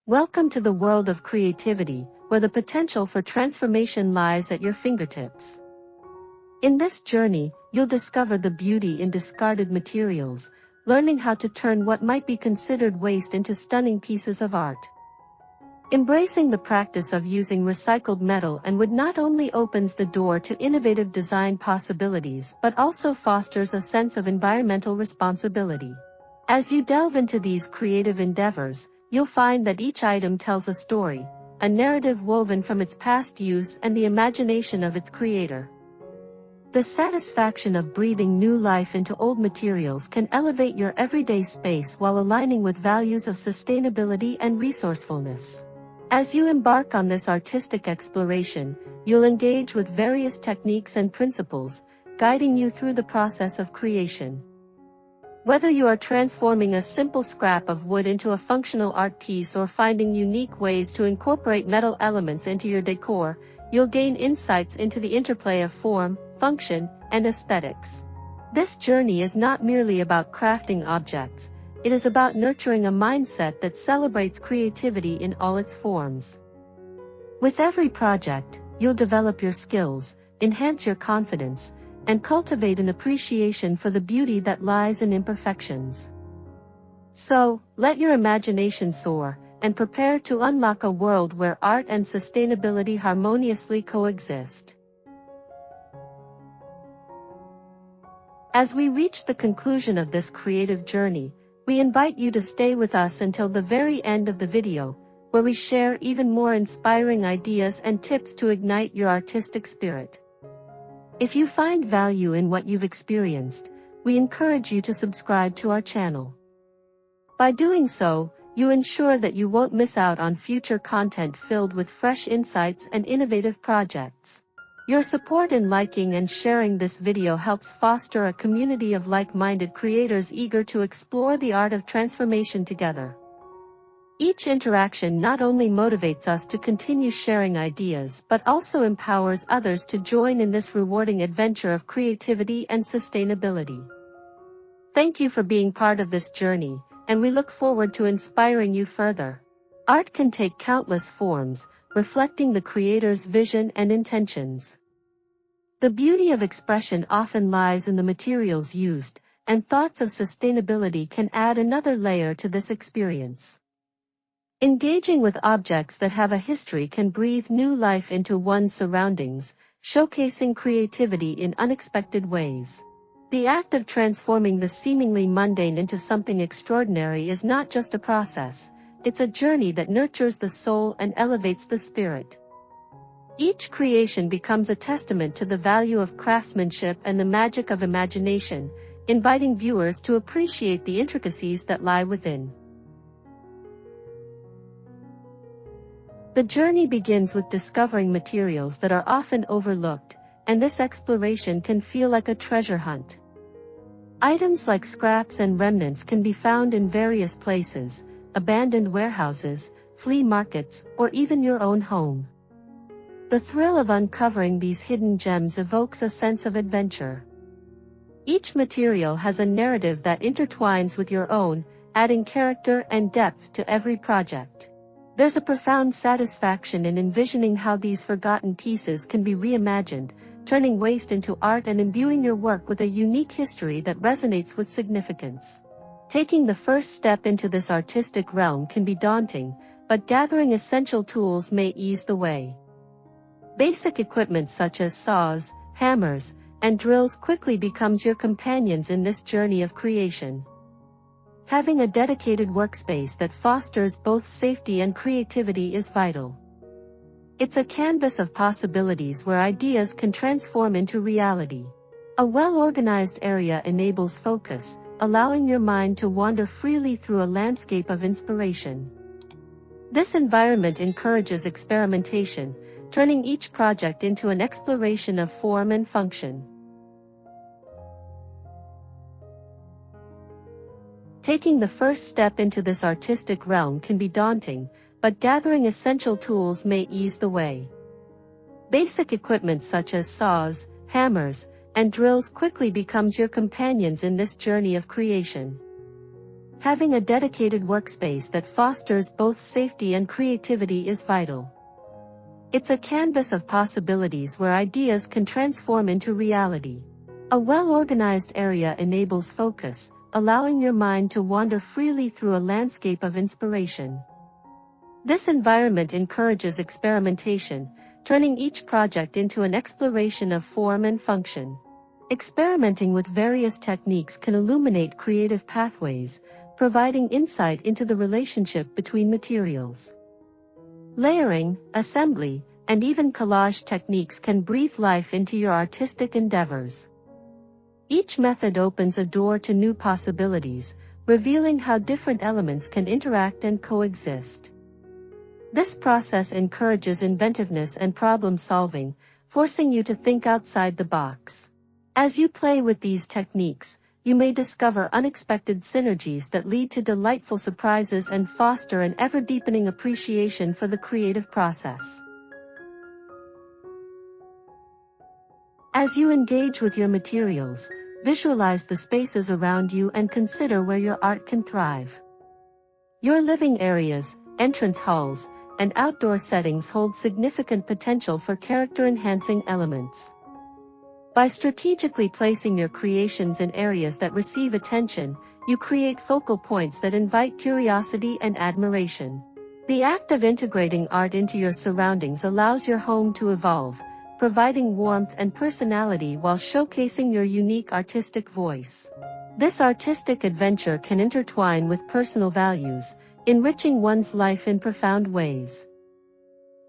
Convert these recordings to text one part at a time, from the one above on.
Welcome to the world of creativity, where the potential for transformation lies at your fingertips. In this journey, you'll discover the beauty in discarded materials, learning how to turn what might be considered waste into stunning pieces of art. Embracing the practice of using recycled metal and wood not only opens the door to innovative design possibilities but also fosters a sense of environmental responsibility. As you delve into these creative endeavors, you'll find that each item tells a story, a narrative woven from its past use and the imagination of its creator. The satisfaction of breathing new life into old materials can elevate your everyday space while aligning with values of sustainability and resourcefulness. As you embark on this artistic exploration, you'll engage with various techniques and principles, guiding you through the process of creation. Whether you are transforming a simple scrap of wood into a functional art piece or finding unique ways to incorporate metal elements into your decor, you'll gain insights into the interplay of form, function, and aesthetics. This journey is not merely about crafting objects, it is about nurturing a mindset that celebrates creativity in all its forms. With every project, you'll develop your skills, enhance your confidence, and cultivate an appreciation for the beauty that lies in imperfections. So, let your imagination soar, and prepare to unlock a world where art and sustainability harmoniously coexist. As we reach the conclusion of this creative journey, we invite you to stay with us until the very end of the video, where we share even more inspiring ideas and tips to ignite your artistic spirit. If you find value in what you've experienced, we encourage you to subscribe to our channel. By doing so, you ensure that you won't miss out on future content filled with fresh insights and innovative projects. Your support in liking and sharing this video helps foster a community of like-minded creators eager to explore the art of transformation together. Each interaction not only motivates us to continue sharing ideas but also empowers others to join in this rewarding adventure of creativity and sustainability. Thank you for being part of this journey, and we look forward to inspiring you further. Art can take countless forms, reflecting the creator's vision and intentions. The beauty of expression often lies in the materials used, and thoughts of sustainability can add another layer to this experience. Engaging with objects that have a history can breathe new life into one's surroundings, showcasing creativity in unexpected ways. The act of transforming the seemingly mundane into something extraordinary is not just a process, it's a journey that nurtures the soul and elevates the spirit. Each creation becomes a testament to the value of craftsmanship and the magic of imagination, inviting viewers to appreciate the intricacies that lie within. The journey begins with discovering materials that are often overlooked, and this exploration can feel like a treasure hunt. Items like scraps and remnants can be found in various places, abandoned warehouses, flea markets, or even your own home. The thrill of uncovering these hidden gems evokes a sense of adventure. Each material has a narrative that intertwines with your own, adding character and depth to every project. There's a profound satisfaction in envisioning how these forgotten pieces can be reimagined, turning waste into art and imbuing your work with a unique history that resonates with significance. Taking the first step into this artistic realm can be daunting, but gathering essential tools may ease the way. Basic equipment such as saws, hammers, and drills quickly becomes your companions in this journey of creation. Having a dedicated workspace that fosters both safety and creativity is vital. It's a canvas of possibilities where ideas can transform into reality. A well-organized area enables focus, allowing your mind to wander freely through a landscape of inspiration. This environment encourages experimentation, turning each project into an exploration of form and function. Taking the first step into this artistic realm can be daunting, but gathering essential tools may ease the way. Basic equipment such as saws, hammers, and drills quickly becomes your companions in this journey of creation. Having a dedicated workspace that fosters both safety and creativity is vital. It's a canvas of possibilities where ideas can transform into reality. A well-organized area enables focus, allowing your mind to wander freely through a landscape of inspiration. This environment encourages experimentation, turning each project into an exploration of form and function. Experimenting with various techniques can illuminate creative pathways, providing insight into the relationship between materials. Layering, assembly, and even collage techniques can breathe life into your artistic endeavors. Each method opens a door to new possibilities, revealing how different elements can interact and coexist. This process encourages inventiveness and problem-solving, forcing you to think outside the box. As you play with these techniques, you may discover unexpected synergies that lead to delightful surprises and foster an ever-deepening appreciation for the creative process. As you engage with your materials, visualize the spaces around you and consider where your art can thrive. Your living areas, entrance halls, and outdoor settings hold significant potential for character-enhancing elements. By strategically placing your creations in areas that receive attention, you create focal points that invite curiosity and admiration. The act of integrating art into your surroundings allows your home to evolve, providing warmth and personality while showcasing your unique artistic voice. This artistic adventure can intertwine with personal values, enriching one's life in profound ways.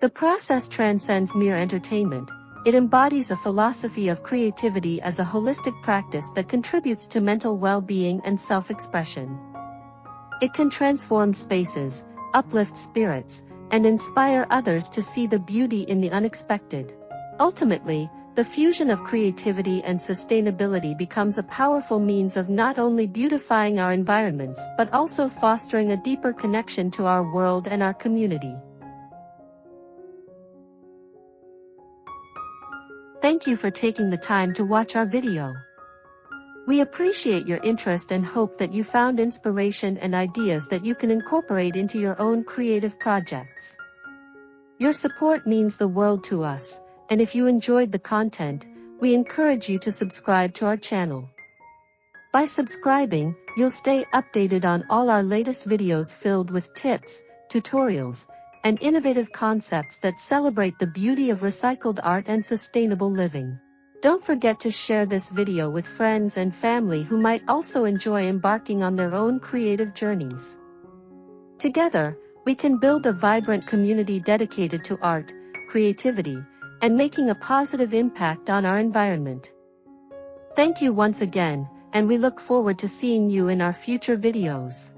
The process transcends mere entertainment. It embodies a philosophy of creativity as a holistic practice that contributes to mental well-being and self-expression. It can transform spaces, uplift spirits, and inspire others to see the beauty in the unexpected. Ultimately, the fusion of creativity and sustainability becomes a powerful means of not only beautifying our environments but also fostering a deeper connection to our world and our community. Thank you for taking the time to watch our video. We appreciate your interest and hope that you found inspiration and ideas that you can incorporate into your own creative projects. Your support means the world to us, and if you enjoyed the content, we encourage you to subscribe to our channel. By subscribing, you'll stay updated on all our latest videos filled with tips, tutorials, and innovative concepts that celebrate the beauty of recycled art and sustainable living. Don't forget to share this video with friends and family who might also enjoy embarking on their own creative journeys. Together, we can build a vibrant community dedicated to art, creativity, and making a positive impact on our environment. Thank you once again, and we look forward to seeing you in our future videos.